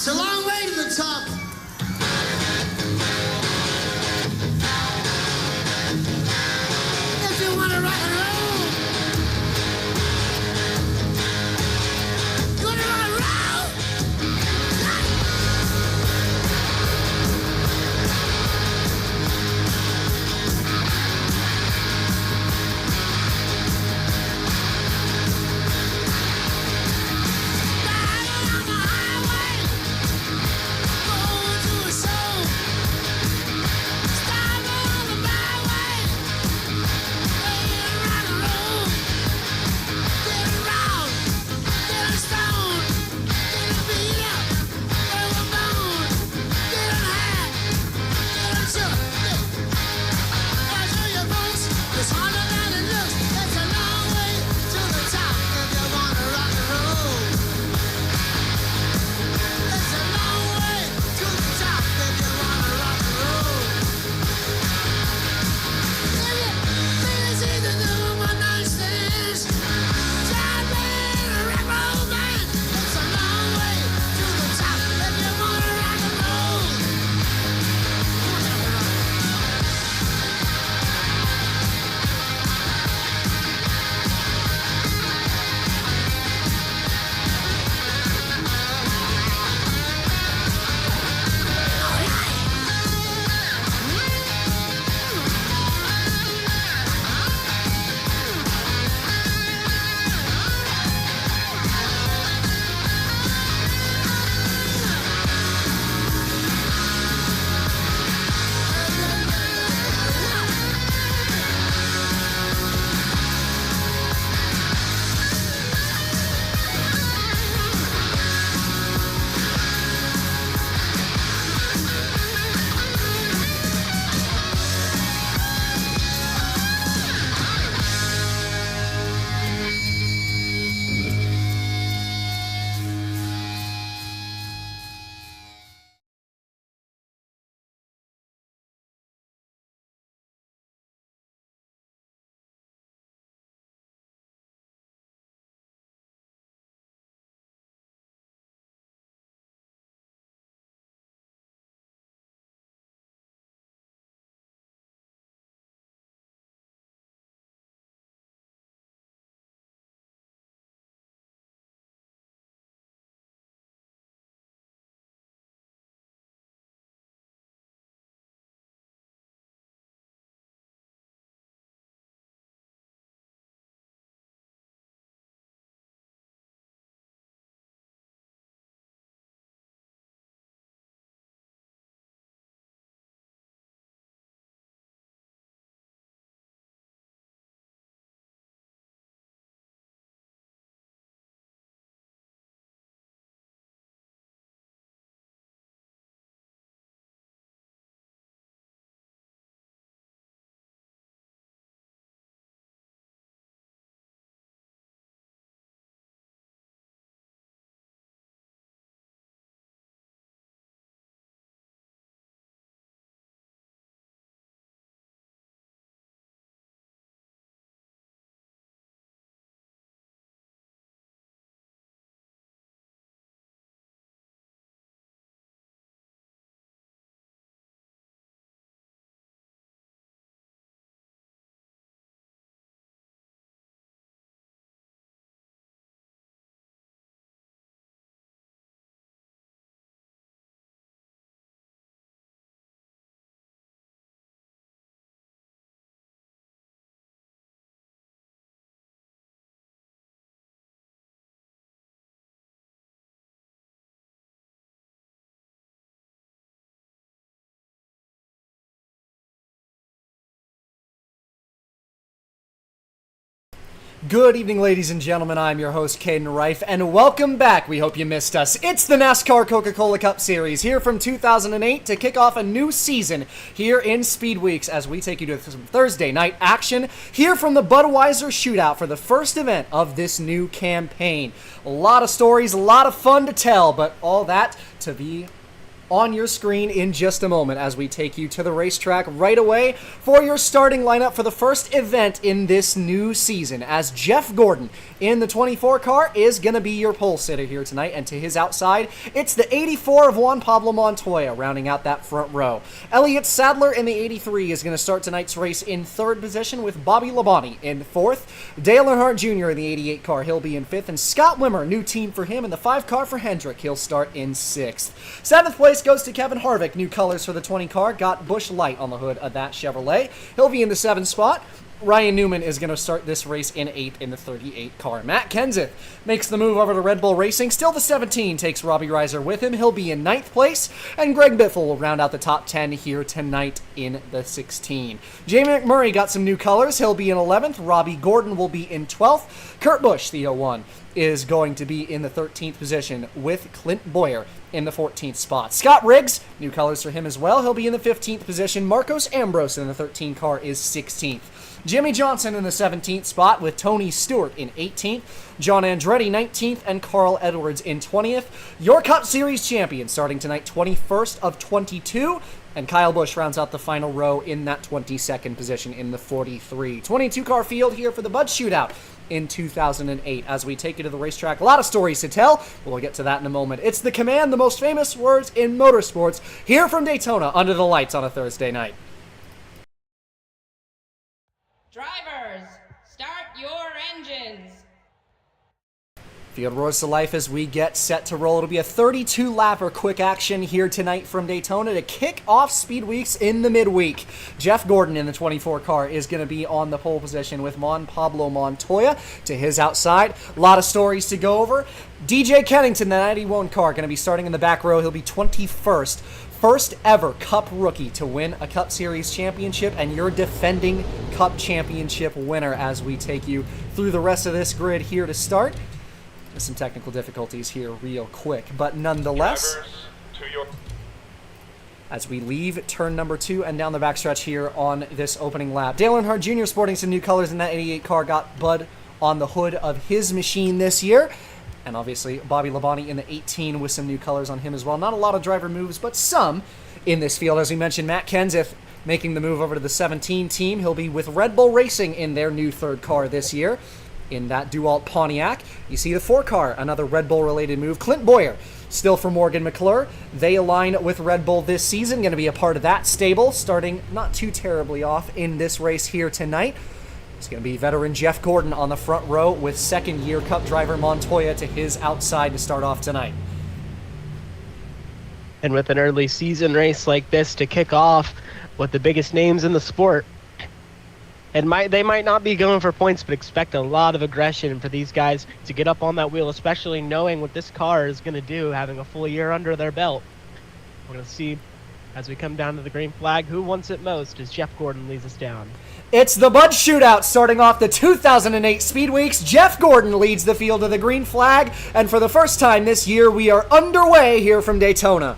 It's a long way to the top. If you want to rock and roll, you want to rock and roll? Riding on the highway, going to a show. Stopping on the byway, playing rock and roll. Getting round, getting stoned, getting beat up, getting boned, getting high, getting shook. I'll show you folks, it's harder than it looks. It's a long way to the top if you wanna rock and roll. It's a long way to the top if you wanna rock and roll. It's easy to do one night stands. Try playing a rock and roll band. It's a long way to the top if you wanna rock and roll. Good evening, ladies and gentlemen. I'm your host, Caden Reif, and welcome back. We hope you missed us. It's the NASCAR Coca-Cola Cup Series here from 2008 to kick off a new season here in Speed Weeks as we take you to some Thursday night action here from the Budweiser Shootout for the first event of this new campaign. A lot of stories, a lot of fun to tell, but all that to be on your screen in just a moment as we take you to the racetrack right away for your starting lineup for the first event in this new season, as Jeff Gordon in the 24 car is going to be your pole sitter here tonight, and to his outside, it's the 84 of Juan Pablo Montoya rounding out that front row. Elliott Sadler in the 83 is going to start tonight's race in third position with Bobby Labonte in fourth. Dale Earnhardt Jr. in the 88 car, he'll be in fifth, and Scott Wimmer, new team for him, in the 5 car for Hendrick, he'll start in sixth. Seventh place goes to Kevin Harvick, new colors for the 20 car, got Busch Light on the hood of that Chevrolet. He'll be in the 7th spot. Ryan Newman is going to start this race in 8th in the 38 car. Matt Kenseth makes the move over to Red Bull Racing. Still the 17 takes Robbie Reiser with him. He'll be in 9th place. And Greg Biffle will round out the top 10 here tonight in the 16. Jamie McMurray got some new colors. He'll be in 11th. Robbie Gordon will be in 12th. Kurt Busch, the 01, is going to be in the 13th position with Clint Boyer in the 14th spot. Scott Riggs, new colors for him as well. He'll be in the 15th position. Marcos Ambrose in the 13 car is 16th. Jimmy Johnson in the 17th spot with Tony Stewart in 18th, John Andretti 19th, and Carl Edwards in 20th. Your Cup Series champion starting tonight, 21st of 22, and Kyle Busch rounds out the final row in that 22nd position in the 43. 22-car field here for the Bud Shootout in 2008 as we take you to the racetrack. A lot of stories to tell. We'll get to that in a moment. It's the command, the most famous words in motorsports, here from Daytona under the lights on a Thursday night. Drivers, start your engines. Field roars to life as we get set to roll. It'll be a 32-lapper quick action here tonight from Daytona to kick off Speed Weeks in the midweek. Jeff Gordon in the 24 car is going to be on the pole position with Juan Pablo Montoya to his outside. A lot of stories to go over. DJ Kennington, the 91 car, going to be starting in the back row. He'll be 21st. First ever Cup rookie to win a Cup Series championship, and your defending Cup championship winner as we take you through the rest of this grid here to start. There's some technical difficulties here real quick, but nonetheless, as we leave turn number 2 and down the backstretch here on this opening lap. Dale Earnhardt Jr. sporting some new colors in that 88 car, got Bud on the hood of his machine this year. And obviously, Bobby Labonte in the 18 with some new colors on him as well. Not a lot of driver moves, but some in this field. As we mentioned, Matt Kenseth making the move over to the 17 team. He'll be with Red Bull Racing in their new 3rd car this year in that DeWalt Pontiac. You see the 4 car, another Red Bull-related move. Clint Boyer, still for Morgan McClure. They align with Red Bull this season. Going to be a part of that stable, starting not too terribly off in this race here tonight. It's going to be veteran Jeff Gordon on the front row with second-year Cup driver Montoya to his outside to start off tonight. And with an early season race like this to kick off with the biggest names in the sport, they might not be going for points, but expect a lot of aggression for these guys to get up on that wheel, especially knowing what this car is going to do, having a full year under their belt. We're going to see, as we come down to the green flag, who wants it most as Jeff Gordon leads us down. It's the Bud Shootout starting off the 2008 Speed Weeks. Jeff Gordon leads the field to the green flag, and for the first time this year, we are underway here from Daytona.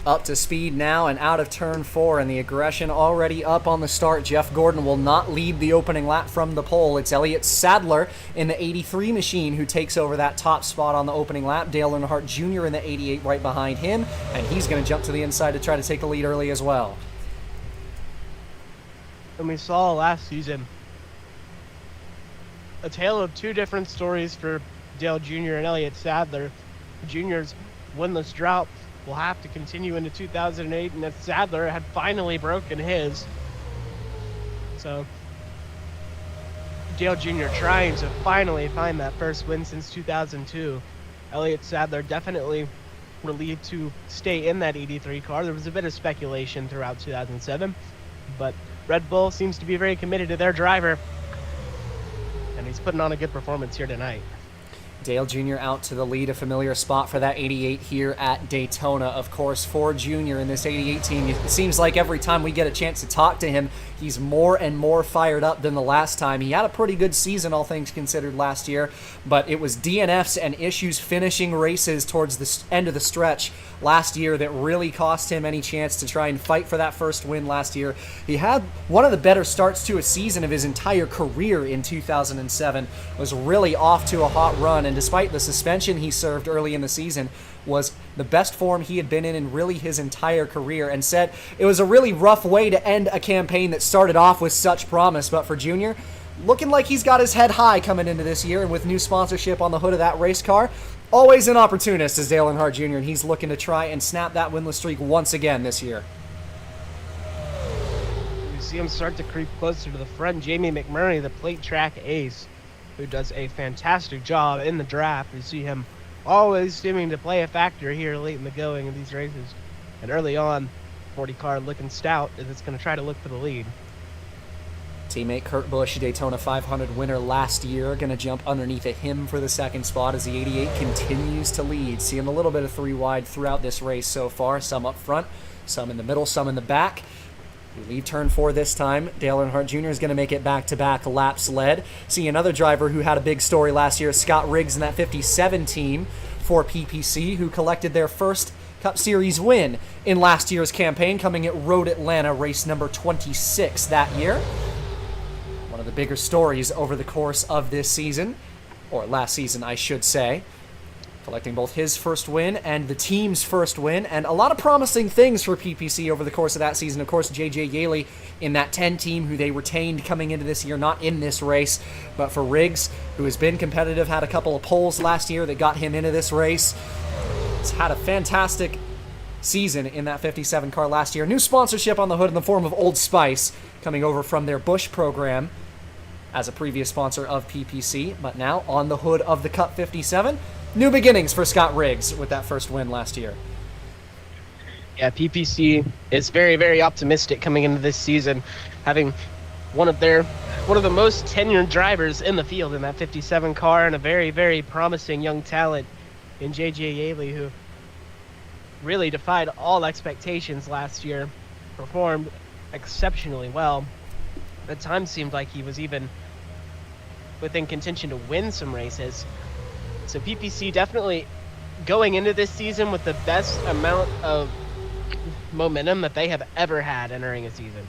Up to speed now and out of turn 4, and the aggression already up on the start. Jeff Gordon will not lead the opening lap from the pole. It's Elliott Sadler in the 83 machine who takes over that top spot on the opening lap. Dale Earnhardt Jr. in the 88 right behind him, and he's going to jump to the inside to try to take the lead early as well. And we saw last season a tale of 2 different stories for Dale Jr. and Elliott Sadler. Jr.'s winless drought will have to continue into 2008, and that Sadler had finally broken his. So Dale Jr. trying to finally find that first win since 2002. Elliott Sadler definitely relieved to stay in that 83 car. There was a bit of speculation throughout 2007, but Red Bull seems to be very committed to their driver, and he's putting on a good performance here tonight. Dale Jr. out to the lead, a familiar spot for that 88 here at Daytona. Of course, for Jr. in this 88 team, it seems like every time we get a chance to talk to him, he's more and more fired up than the last time. He had a pretty good season, all things considered, last year, but it was DNFs and issues finishing races towards the end of the stretch last year that really cost him any chance to try and fight for that first win last year. He had one of the better starts to a season of his entire career in 2007, was really off to a hot run, and despite the suspension he served early in the season, was the best form he had been in really his entire career, and said it was a really rough way to end a campaign that started off with such promise. But for Junior, looking like he's got his head high coming into this year, and with new sponsorship on the hood of that race car, always an opportunist is Dale Earnhardt Jr., and he's looking to try and snap that winless streak once again this year. You see him start to creep closer to the front. Jamie McMurray, the plate track ace, who does a fantastic job in the draft. We see him always seeming to play a factor here late in the going of these races. And early on, 40 car looking stout as it's going to try to look for the lead. Teammate Kurt Busch, Daytona 500 winner last year, going to jump underneath of him for the second spot as the 88 continues to lead. Seeing a little bit of three wide throughout this race so far, some up front, some in the middle, some in the back. We leave turn 4 this time. Dale Earnhardt Jr. is going to make it back-to-back laps led. See another driver who had a big story last year, Scott Riggs in that 57 team for PPC, who collected their first Cup Series win in last year's campaign, coming at Road Atlanta, race number 26 that year. One of the bigger stories over the course of this season, or last season, I should say. Collecting both his first win and the team's first win, and a lot of promising things for PPC over the course of that season. Of course, J.J. Yaley in that 10 team, who they retained coming into this year, not in this race, but for Riggs, who has been competitive, had a couple of poles last year that got him into this race. He's had a fantastic season in that 57 car last year. New sponsorship on the hood in the form of Old Spice, coming over from their Busch program as a previous sponsor of PPC, but now on the hood of the Cup 57. New beginnings for Scott Riggs with that first win last year. Yeah, PPC is very, very optimistic coming into this season, having one of the most tenured drivers in the field in that 57 car, and a very, very promising young talent in J.J. Yaley, who really defied all expectations last year, performed exceptionally well. At times seemed like he was even within contention to win some races. So PPC definitely going into this season with the best amount of momentum that they have ever had entering a season.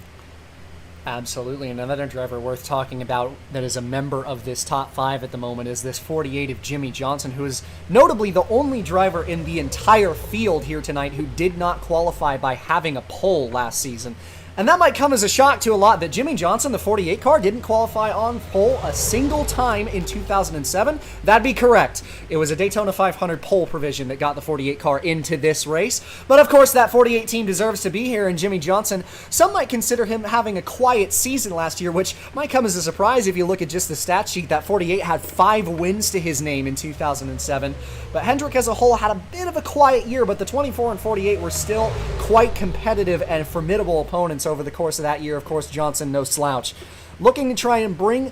Absolutely. And another driver worth talking about that is a member of this top 5 at the moment is this 48 of Jimmy Johnson, who is notably the only driver in the entire field here tonight who did not qualify by having a pole last season. And that might come as a shock to a lot that Jimmy Johnson, the 48 car, didn't qualify on pole a single time in 2007. That'd be correct. It was a Daytona 500 pole provision that got the 48 car into this race. But of course, that 48 team deserves to be here, and Jimmy Johnson, some might consider him having a quiet season last year, which might come as a surprise if you look at just the stat sheet. That 48 had 5 wins to his name in 2007. But Hendrick as a whole had a bit of a quiet year, but the 24 and 48 were still quite competitive and formidable opponents over the course of that year. Of course, Johnson, no slouch. Looking to try and bring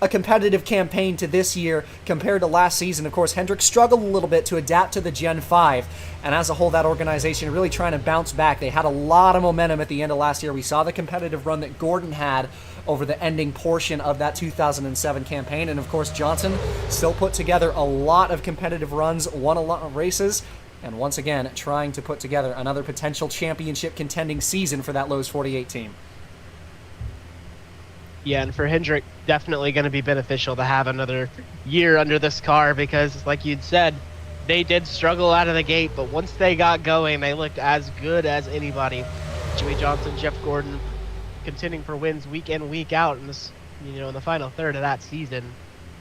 a competitive campaign to this year compared to last season. Of course, Hendrick struggled a little bit to adapt to the Gen 5, and as a whole, that organization really trying to bounce back. They had a lot of momentum at the end of last year. We saw the competitive run that Gordon had over the ending portion of that 2007 campaign, and of course, Johnson still put together a lot of competitive runs, won a lot of races, and once again, trying to put together another potential championship contending season for that Lowe's 48 team. Yeah, and for Hendrick, definitely going to be beneficial to have another year under this car because, like you'd said, they did struggle out of the gate, but once they got going, they looked as good as anybody. Jimmy Johnson, Jeff Gordon, contending for wins week in, week out in this, in the final third of that season.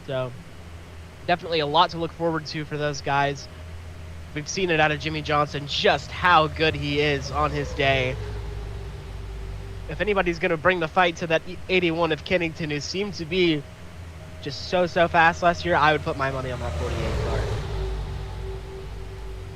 So, definitely a lot to look forward to for those guys. We've seen it out of Jimmy Johnson, just how good he is on his day. If anybody's going to bring the fight to that 81 of Kennington, who seemed to be just so fast last year, I would put my money on that 48 car.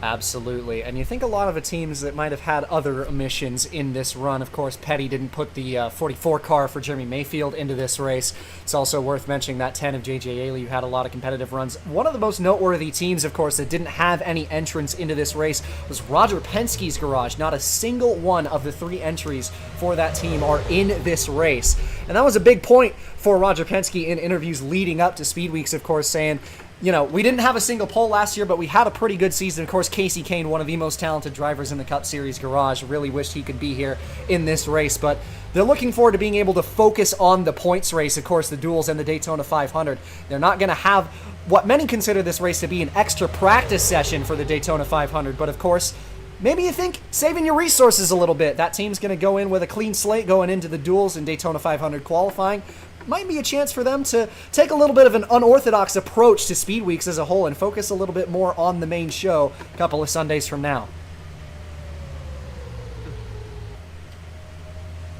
Absolutely. And you think a lot of the teams that might have had other omissions in this run, of course, Petty didn't put the 44 car for Jeremy Mayfield into this race. It's also worth mentioning that 10 of J.J. Ailey, who had a lot of competitive runs. One of the most noteworthy teams, of course, that didn't have any entrants into this race was Roger Penske's garage. Not a single one of the 3 entries for that team are in this race. And that was a big point for Roger Penske in interviews leading up to Speed Weeks, of course, saying, you know, we didn't have a single pole last year, but we had a pretty good season. Of course, Casey Kane, one of the most talented drivers in the Cup Series garage, really wished he could be here in this race, but they're looking forward to being able to focus on the points race, of course, the duels and the Daytona 500. They're not going to have what many consider this race to be an extra practice session for the Daytona 500, but of course, maybe you think saving your resources a little bit. That team's going to go in with a clean slate going into the duels and Daytona 500 qualifying. Might be a chance for them to take a little bit of an unorthodox approach to Speed Weeks as a whole and focus a little bit more on the main show a couple of Sundays from now.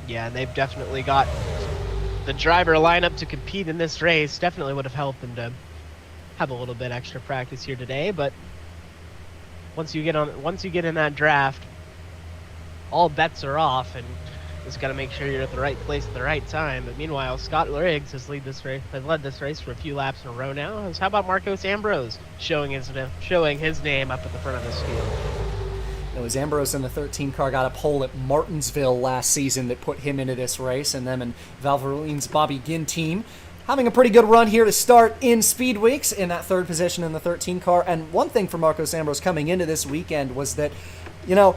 Yeah, and they've definitely got the driver lineup to compete in this race. Definitely would have helped them to have a little bit extra practice here today, but once you get in that draft, all bets are off, and just got to make sure you're at the right place at the right time. But meanwhile, Scott Riggs has led this race for a few laps in a row now. How about Marcos Ambrose showing his name up at the front of this field? It was Ambrose in the 13 car got a pole at Martinsville last season that put him into this race, and them and Valvoline's Bobby Ginn team having a pretty good run here to start in Speed Weeks in that 3rd position in the 13 car. And one thing for Marcos Ambrose coming into this weekend was that, you know,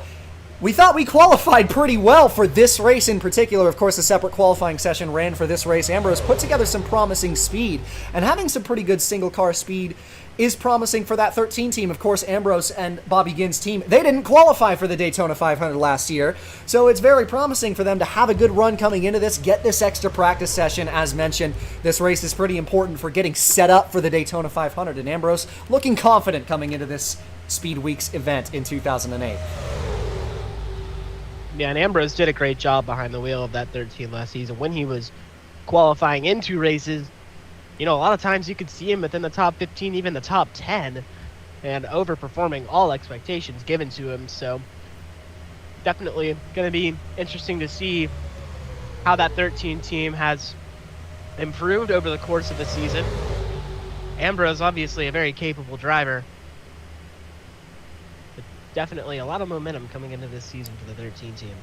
we thought we qualified pretty well for this race in particular. Of course, a separate qualifying session ran for this race. Ambrose put together some promising speed, and having some pretty good single-car speed is promising for that 13 team. Of course, Ambrose and Bobby Ginn's team, they didn't qualify for the Daytona 500 last year, so it's very promising for them to have a good run coming into this, get this extra practice session. As mentioned, this race is pretty important for getting set up for the Daytona 500, and Ambrose looking confident coming into this Speed Weeks event in 2008. Yeah, and Ambrose did a great job behind the wheel of that 13 last season when he was qualifying into races. You know, a lot of times you could see him within the top 15, even the top 10, and overperforming all expectations given to him. So definitely going to be interesting to see how that 13 team has improved over the course of the season. Ambrose, obviously a very capable driver. Definitely a lot of momentum coming into this season for the 13 team.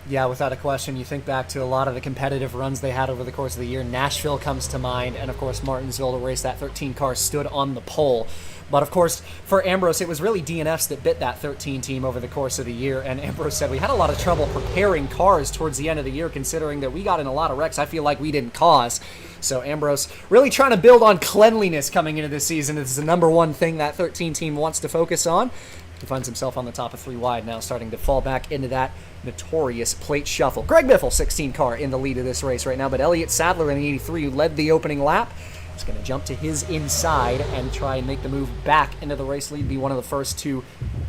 Yeah, without a question. You think back to a lot of the competitive runs they had over the course of the year. Nashville comes to mind, and of course Martinsville, the race that 13 car stood on the pole. But of course, for Ambrose, it was really DNFs that bit that 13 team over the course of the year, and Ambrose said, we had a lot of trouble preparing cars towards the end of the year, considering that we got in a lot of wrecks I feel like we didn't cause. So Ambrose really trying to build on cleanliness coming into this season. This is the number one thing that 13 team wants to focus on. He finds himself on the top of 3 wide now, starting to fall back into that notorious plate shuffle. Greg Biffle, 16 car, in the lead of this race right now, but Elliott Sadler in the 83, who led the opening lap, is going to jump to his inside and try and make the move back into the race lead, be one of the first to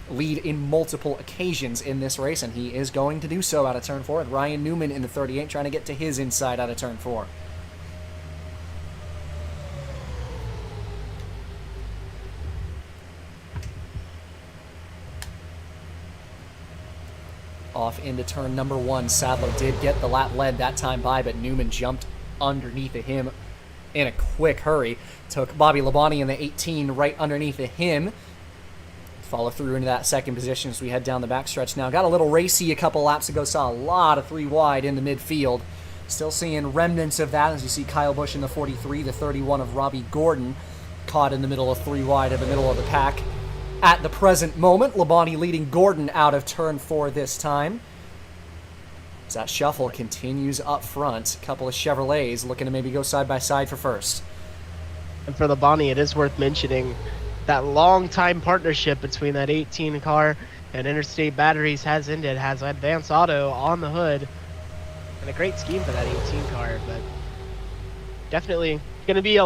lead in multiple occasions in this race, and he is going to do so out of turn 4. And Ryan Newman in the 38 trying to get to his inside out of turn 4. Off into turn number 1. Sadler did get the lap led that time by, but Newman jumped underneath of him in a quick hurry. Took Bobby Labonte in the 18 right underneath of him. Follow through into that second position as we head down the backstretch now. Got a little racy a couple laps ago. Saw a lot of 3 wide in the midfield. Still seeing remnants of that as you see Kyle Busch in the 43, the 31 of Robbie Gordon caught in the middle of 3 wide in the middle of the pack. At the present moment, Labonte leading Gordon out of turn 4 this time. As that shuffle continues up front, a couple of Chevrolets looking to maybe go side by side for first. And for Labonte, it is worth mentioning that long-time partnership between that 18 car and Interstate Batteries has ended, has Advance Auto on the hood. And a great scheme for that 18 car, but definitely going to be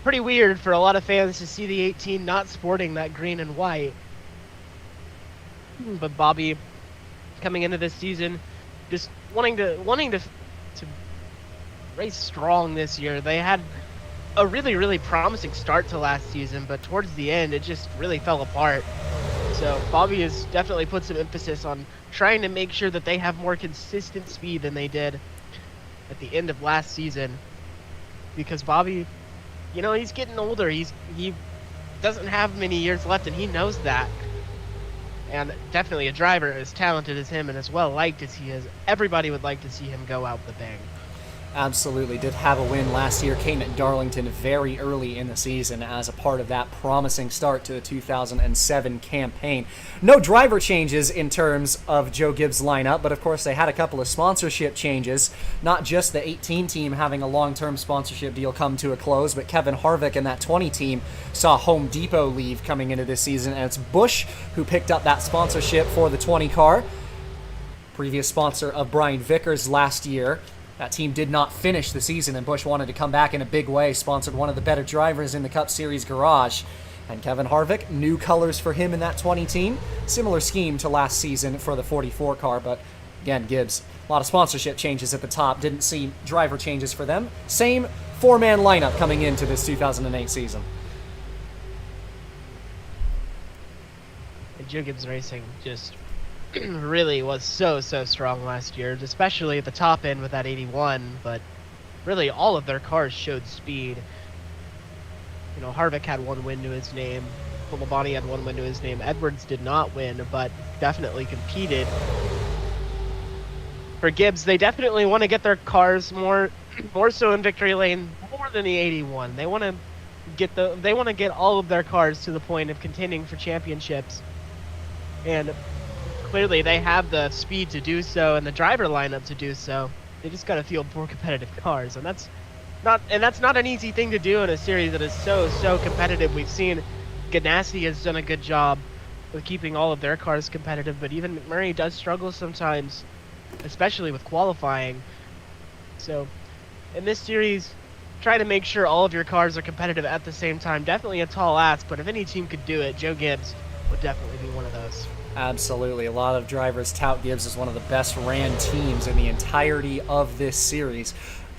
pretty weird for a lot of fans to see the 18 not sporting that green and white. But Bobby, coming into this season, just wanting to race strong this year. They had a really promising start to last season, but towards the end, it just really fell apart. So Bobby has definitely put some emphasis on trying to make sure that they have more consistent speed than they did at the end of last season. Because Bobby, he's getting older. He doesn't have many years left, and he knows that. And definitely a driver as talented as him and as well liked as he is. Everybody would like to see him go out with a bang. Absolutely. Did have a win last year. Came at Darlington very early in the season as a part of that promising start to the 2007 campaign. No driver changes in terms of Joe Gibbs' lineup, but of course they had a couple of sponsorship changes. Not just the 18 team having a long-term sponsorship deal come to a close, but Kevin Harvick and that 20 team saw Home Depot leave coming into this season, and it's Busch who picked up that sponsorship for the 20 car. Previous sponsor of Brian Vickers last year. That team did not finish the season, and Busch wanted to come back in a big way, sponsored one of the better drivers in the Cup Series garage. And Kevin Harvick, new colors for him in that 20 team. Similar scheme to last season for the 44 car, but again, Gibbs, a lot of sponsorship changes at the top. Didn't see driver changes for them. Same four-man lineup coming into this 2008 season. And Joe Gibbs Racing just really was so strong last year, especially at the top end with that 81, but really all of their cars showed speed. Harvick had one win to his name, Labonte had one win to his name, Edwards did not win, but definitely competed. For Gibbs, they definitely want to get their cars more so in victory lane, more than the 81. They want to get all of their cars to the point of contending for championships. And clearly they have the speed to do so and the driver lineup to do so. They just got to field more competitive cars, and that's not an easy thing to do in a series that is so competitive. We've seen Ganassi has done a good job with keeping all of their cars competitive, but even McMurray does struggle sometimes, especially with qualifying. So in this series, try to make sure all of your cars are competitive at the same time. Definitely a tall ask, but if any team could do it, Joe Gibbs would definitely be one of those. Absolutely. A lot of drivers tout Gibbs as one of the best ran teams in the entirety of this series.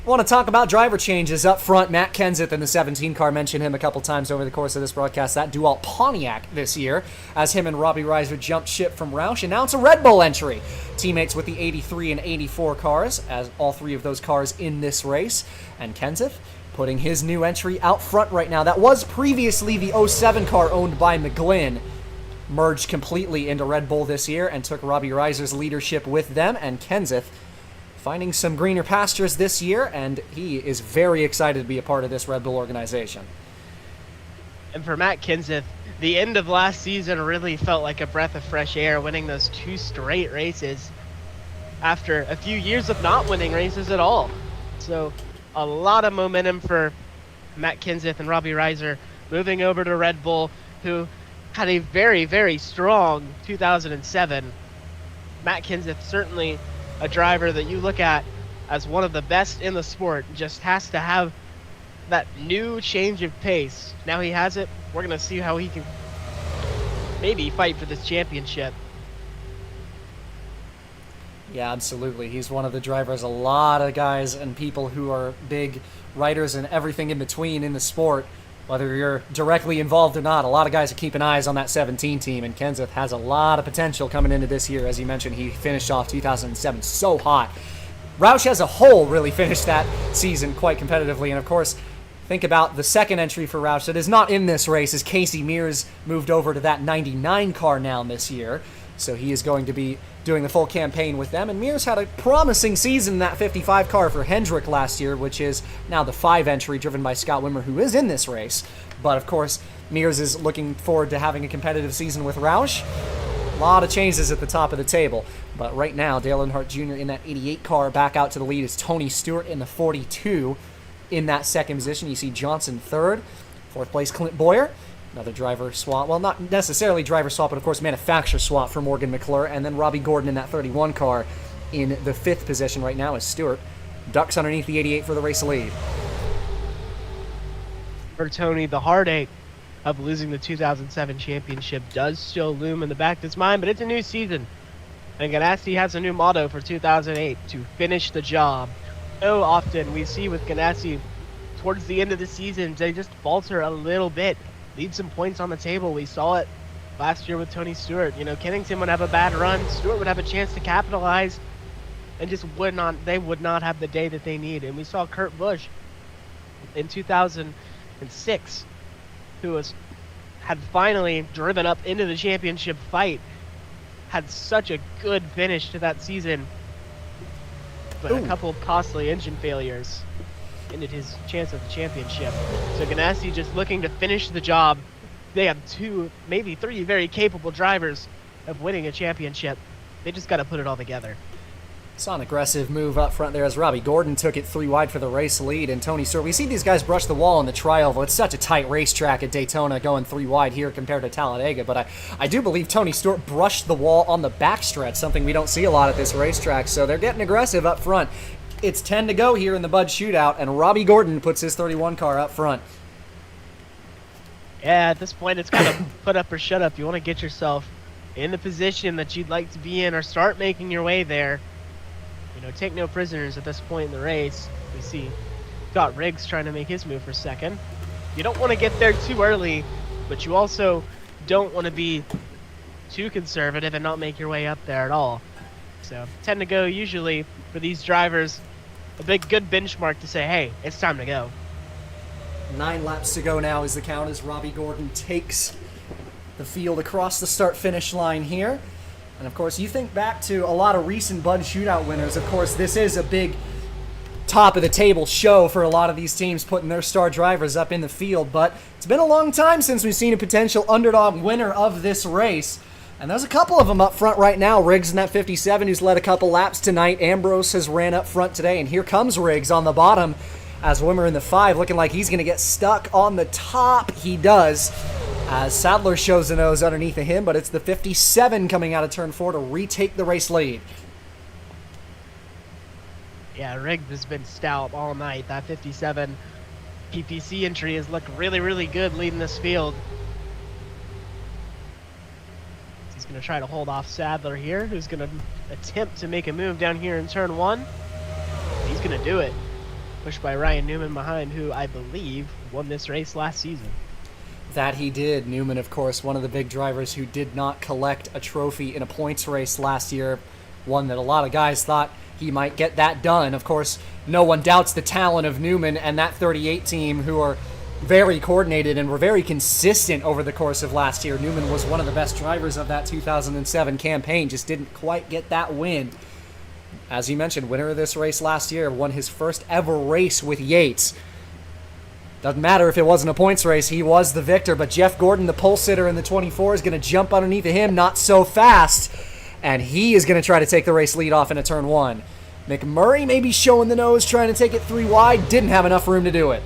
I want to talk about driver changes up front. Matt Kenseth in the 17 car, mentioned him a couple times over the course of this broadcast. That DeWalt Pontiac this year, as him and Robbie Reiser jumped ship from Roush, and now it's a Red Bull entry. Teammates with the 83 and 84 cars, as all three of those cars in this race. And Kenseth putting his new entry out front right now. That was previously the 07 car owned by McGlynn. Merged completely into Red Bull this year and took Robbie Reiser's leadership with them, and Kenseth finding some greener pastures this year, and he is very excited to be a part of this Red Bull organization. And for Matt Kenseth, the end of last season really felt like a breath of fresh air, winning those 2 straight races after a few years of not winning races at all. So a lot of momentum for Matt Kenseth and Robbie Reiser moving over to Red Bull, who had a very strong 2007. Matt Kenseth, certainly a driver that you look at as one of the best in the sport, just has to have that new change of pace. Now he has it. We're going to see how he can maybe fight for this championship. Yeah, absolutely. He's one of the drivers a lot of guys and people who are big writers and everything in between in the sport, whether you're directly involved or not, a lot of guys are keeping eyes on that 17 team, and Kenseth has a lot of potential coming into this year. As you mentioned, he finished off 2007 so hot. Roush as a whole really finished that season quite competitively, and of course, think about the second entry for Roush that is not in this race, as Casey Mears moved over to that 99 car now this year, so he is going to be doing the full campaign with them. And Mears had a promising season in that 55 car for Hendrick last year, which is now the 5 entry driven by Scott Wimmer, who is in this race. But of course, Mears is looking forward to having a competitive season with Roush. A lot of changes at the top of the table. But right now, Dale Earnhardt Jr. in that 88 car. Back out to the lead is Tony Stewart in the 42 in that second position. You see Johnson third. Fourth place, Clint Boyer. Another driver swap. Well, not necessarily driver swap, but of course manufacturer swap for Morgan McClure. And then Robbie Gordon in that 31 car in the 5th position right now as Stewart ducks underneath the 88 for the race lead. For Tony, the heartache of losing the 2007 championship does still loom in the back of his mind, but it's a new season. And Ganassi has a new motto for 2008, to finish the job. So often we see with Ganassi, towards the end of the season, they just falter a little bit. Leave some points on the table. We saw it last year with Tony Stewart. You know, Kennington would have a bad run, Stewart would have a chance to capitalize, and just they would not have the day that they need. And we saw Kurt Busch in 2006, who had finally driven up into the championship fight, had such a good finish to that season, but a couple of costly engine failures ended his chance at the championship. So Ganassi just looking to finish the job. They have 2, maybe 3 very capable drivers of winning a championship. They just got to put it all together. Saw an aggressive move up front there as Robbie Gordon took it 3 wide for the race lead, and Tony Stewart. We see these guys brush the wall in the tri-oval. It's such a tight racetrack at Daytona going 3 wide here compared to Talladega, but I do believe Tony Stewart brushed the wall on the backstretch, something we don't see a lot at this racetrack, so they're getting aggressive up front. It's 10 to go here in the Bud Shootout, and Robbie Gordon puts his 31 car up front. Yeah, at this point it's kind of put up or shut up. You want to get yourself in the position that you'd like to be in, or start making your way there. You know, take no prisoners at this point in the race. We see Scott Riggs trying to make his move for second. You don't want to get there too early, but you also don't want to be too conservative and not make your way up there at all. So 10 to go usually for these drivers, a good benchmark to say, hey, it's time to go. 9 laps to go now is the count as Robbie Gordon takes the field across the start-finish line here. And of course, you think back to a lot of recent Bud Shootout winners. Of course, this is a big top-of-the-table show for a lot of these teams putting their star drivers up in the field. But it's been a long time since we've seen a potential underdog winner of this race. And there's a couple of them up front right now. Riggs in that 57, who's led a couple laps tonight. Ambrose has ran up front today. And here comes Riggs on the bottom as Wimmer in the 5, looking like he's going to get stuck on the top. He does, as Sadler shows the nose underneath of him, but it's the 57 coming out of turn 4 to retake the race lead. Yeah, Riggs has been stout all night. That 57 PPC entry has looked really, really good leading this field. He's going to try to hold off Sadler here, who's going to attempt to make a move down here in turn 1. He's going to do it. Pushed by Ryan Newman behind, who I believe won this race last season. That he did. Newman, of course, one of the big drivers who did not collect a trophy in a points race last year. One that a lot of guys thought he might get that done. Of course, no one doubts the talent of Newman and that 38 team, who are very coordinated and were very consistent over the course of last year. Newman was one of the best drivers of that 2007 campaign, just didn't quite get that win. As you mentioned, winner of this race last year, won his first ever race with Yates. Doesn't matter if it wasn't a points race, he was the victor, but Jeff Gordon, the pole sitter in the 24, is going to jump underneath of him, not so fast, and he is going to try to take the race lead off into turn 1. McMurray maybe showing the nose, trying to take it 3 wide, didn't have enough room to do it.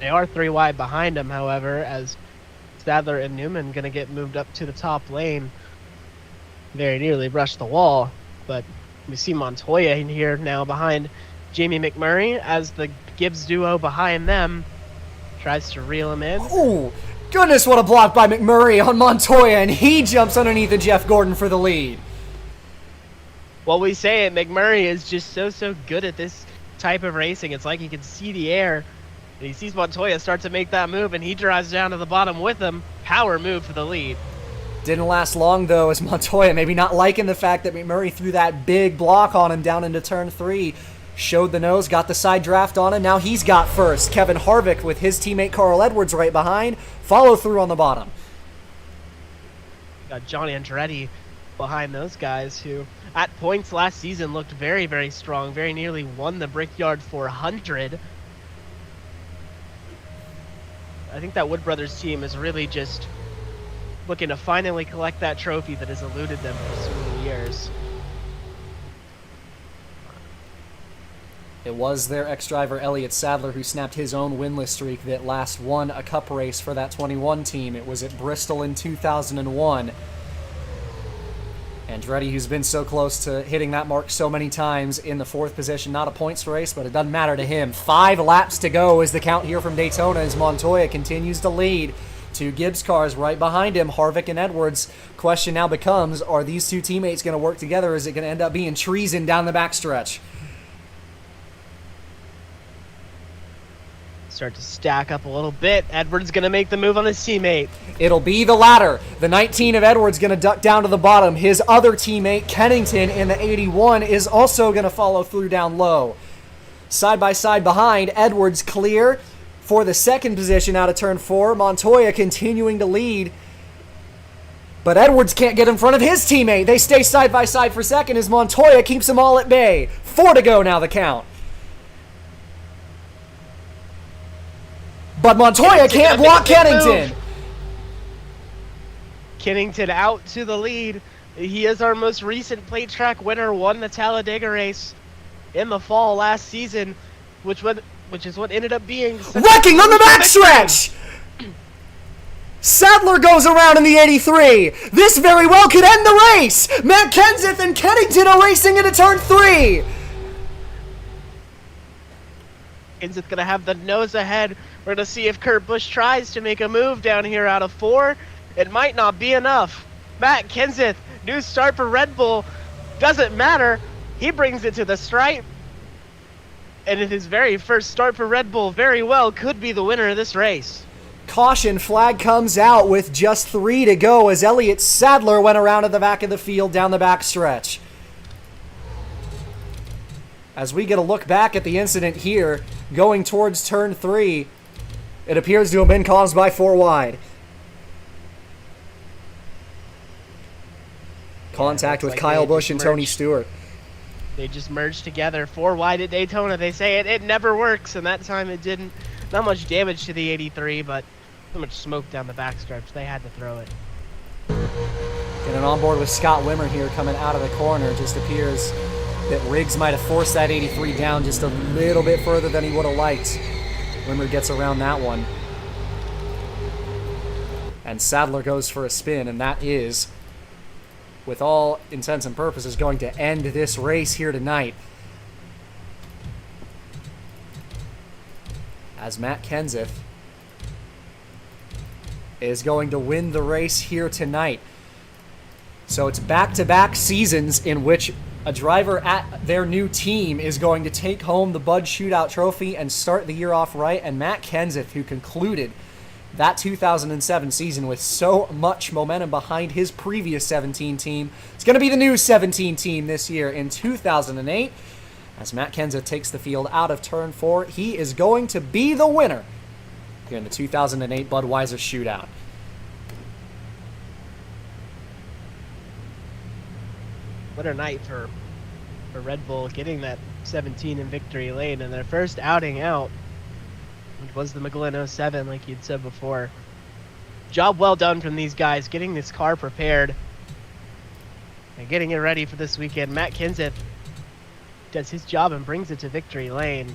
They are 3 wide behind him, however, as Sadler and Newman going to get moved up to the top lane. Very nearly brushed the wall, but we see Montoya in here now behind Jamie McMurray as the Gibbs duo behind them tries to reel him in. Oh, goodness, what a block by McMurray on Montoya, and he jumps underneath of Jeff Gordon for the lead. Well, we say it, McMurray is just so good at this type of racing. It's like he can see the air, and he sees Montoya start to make that move, and he drives down to the bottom with him. Power move for the lead. Didn't last long, though, as Montoya, maybe not liking the fact that McMurray threw that big block on him down into turn 3, showed the nose, got the side draft on him. Now he's got first. Kevin Harvick with his teammate Carl Edwards right behind. Follow through on the bottom. Got John Andretti behind those guys who, at points last season, looked very, very strong. Very nearly won the Brickyard 400. I think that Wood Brothers team is really just looking to finally collect that trophy that has eluded them for so many years. It was their ex-driver Elliott Sadler who snapped his own winless streak that last won a cup race for that 21 team. It was at Bristol in 2001. Andretti, who's been so close to hitting that mark so many times in the 4th position. Not a points race, but it doesn't matter to him. 5 laps to go is the count here from Daytona as Montoya continues to lead. 2 Gibbs cars right behind him, Harvick and Edwards. Question now becomes, are these 2 teammates going to work together? Is it going to end up being treason down the backstretch? start to stack up a little bit. Edwards going to make the move on his teammate. It'll be the latter. The 19 of Edwards going to duck down to the bottom. His other teammate, Kennington, in the 81, is also going to follow through down low. Side by side behind, Edwards clear for the second position out of turn 4. Montoya continuing to lead. But Edwards can't get in front of his teammate. They stay side by side for second as Montoya keeps them all at bay. 4 to go now, the count. But Montoya can't block Kennington. Kennington out to the lead. He is our most recent plate track winner, won the Talladega race in the fall last season, which is what ended up being wrecking on the backstretch. Sadler goes around in the 83. This very well could end the race. Matt Kenseth and Kennington are racing into turn 3. Kenseth gonna have the nose ahead. We're gonna see if Kurt Busch tries to make a move down here out of 4. It might not be enough. Matt Kenseth, new start for Red Bull. Doesn't matter. He brings it to the stripe. And in his very first start for Red Bull, very well could be the winner of this race. Caution flag comes out with just 3 to go as Elliott Sadler went around to the back of the field down the back stretch. As we get a look back at the incident here, going towards turn 3, it appears to have been caused by 4 wide. Contact with Kyle Busch and Tony Stewart. They just merged together. 4 wide at Daytona. They say it never works, and that time it didn't. Not much damage to the 83, but so much smoke down the backstretch. They had to throw it. Getting on board with Scott Wimmer here coming out of the corner. Just appears that Riggs might have forced that 83 down just a little bit further than he would have liked. Wimmer gets around that one. And Sadler goes for a spin, and that is, with all intents and purposes, going to end this race here tonight. As Matt Kenseth is going to win the race here tonight. So it's back-to-back seasons in which a driver at their new team is going to take home the Bud Shootout trophy and start the year off right. And Matt Kenseth, who concluded that 2007 season with so much momentum behind his previous 17 team, it's going to be the new 17 team this year in 2008. As Matt Kenseth takes the field out of turn 4, he is going to be the winner here in the 2008 Budweiser Shootout. What a night for Red Bull, getting that 17 in victory lane in their first outing out, which was the McGlynn 07, like you'd said before. Job well done from these guys, getting this car prepared and getting it ready for this weekend. Matt Kenseth does his job and brings it to victory lane.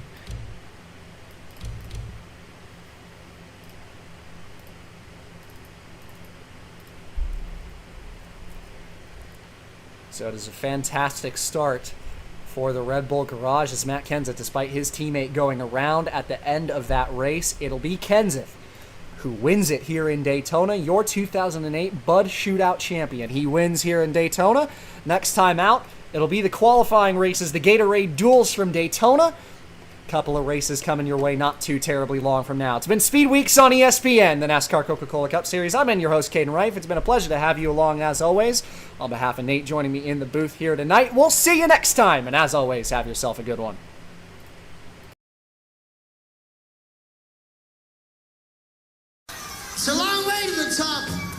So it is a fantastic start for the Red Bull Garage as Matt Kenseth, despite his teammate going around at the end of that race, it'll be Kenseth who wins it here in Daytona, your 2008 Bud Shootout champion. He wins here in Daytona. Next time out, it'll be the qualifying races, the Gatorade Duels from Daytona. Couple of races coming your way not too terribly long from now. It's been Speed Weeks on ESPN, the NASCAR Coca-Cola Cup Series. I'm your host, Caden Reif. It's been a pleasure to have you along as always. On behalf of Nate joining me in the booth here tonight, we'll see you next time. And as always, have yourself a good one. It's a long way to the top.